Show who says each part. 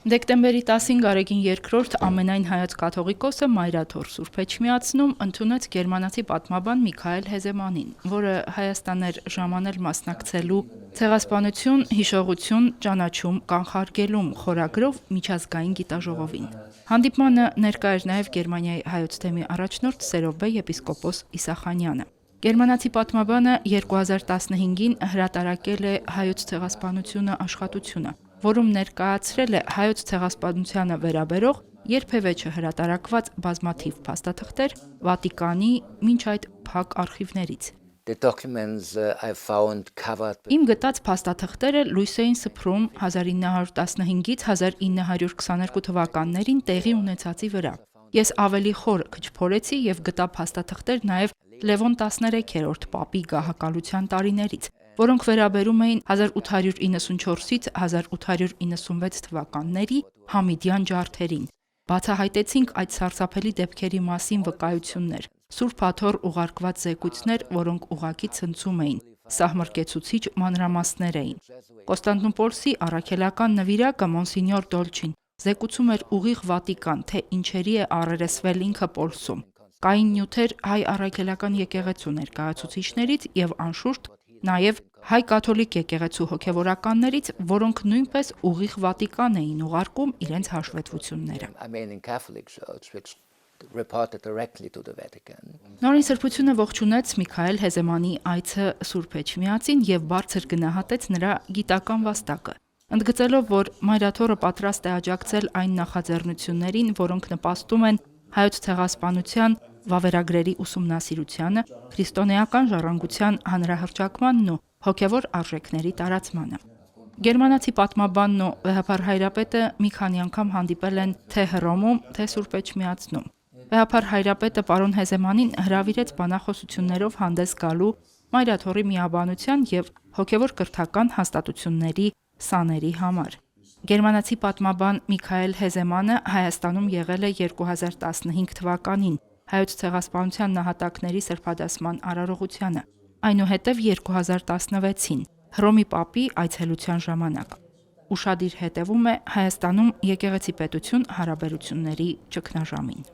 Speaker 1: Դեկտեմբերի 10-ին Գարեգին II ամենայն հայոց կաթողիկոսը Մայրաթոր Սուրբ Էջմիածնում ընդունեց գերմանացի պատմաբան Միքայել Հեզեմանին, որը Հայաստան էր ժամանել մասնակցելու «Ցեղասպանություն, հիշողություն, ճանաչում, կանխարգելում» խորագրով միջազգային գիտաժողովին։ Հանդիպմանը ներկա էր նաև Գերմանիայի հայոց թեմի առաջնորդ Սերոբե եպիսկոպոս Իսախանյանը։ Գերմանացի պատմաբանը 2015-ին հրատարակել է «Հայոց ցեղասպանությունը» աշխատությունը, որում ներկայացրել է հայոց ցեղասպանությանը վերաբերող երբևէ չհրատարակված բազմաթիվ փաստաթղթեր Վատիկանի մինչ այդ փակ արխիվներից։ Իմ գտած փաստաթղթերը լույս էին սփռում 1915-ից 1922 թվականներին տեղի ունեցածի վրա։ Ես ավելի խոր քչփորեցի եւ գտա փաստաթղթեր նաեւ Լևոն 13-րդ պապի գահակալության տարիներից, որոնք վերաբերում էին 1894-ից 1896 թվականների Համիդյան ջարդերին։ Բացահայտեցինք այդ սարսափելի դեպքերի մասին վկայություններ, Սուրբ Աթոռ ուղարկված զեկույցներ, որոնք ուղղակի ցնցում էին, սահմռկեցուցիչ մանրամասներ էին։ Կոստանդնուպոլսի առաքելական նվիրակը Մոնսինյոր Դոլչին զեկուցում էր ուղիղ Վատիկան, թե ինչերի է առերեսվել ինքը Պոլսում։ Կային նյութեր հայ առաքելական եկեղեցու ներկայացուցիչներից եւ անշուշտ նաեւ հայ կաթոլիկ եկեղեցու հոգեվորականներից, որոնք նույնպես ուղիղ Վատիկան էին ուղարկում իրենց հաշվետվությունները։ Նորին սրբությունը ողջունեց Միքայել Հեզեմանի այցը Սուրբ Էջմիածին եւ բարձր գնահատեց նրա գիտական վաստակը, ընդգծելով, որ Մայրաթոռը պատրաստ է աջակցել այն նախաձեռնություններին, որոնք նպաստում են հայոց ցեղասպանության վավերագրերի ուսումնասիրությանը, քրիստոնեական ժառանգության հանրահռչակմանն ու հոգևոր արժեքների տարածմանը։ Գերմանացի պատմաբանն ու վեհափառ հայրապետը մի քանի անգամ հանդիպել են թե Հռոմում, թե Սուրբ Էջմիածնում։ Վեհափառ հայրապետը պարոն Հեզեմանին հրավիրեց բանախոսություններով հանդես գալու Մայրաթոռի միաբանության եւ հոգևոր կրթական հաստատությունների սաների համար։ Գերմանացի պատմաբան Միքայել Հեզեմանը Հայաստանում եղել է 2015 թվականին հայոց ցեղասպանության նահատակների սրբադասման արարողությանը, այնուհետև 2016-ին Հռոմի պապի այցելության ժամանակ։ Ուշադիր հետևում է Հայաստանում եկեղեցի պետություն հարաբերությունների ճգնաժամին։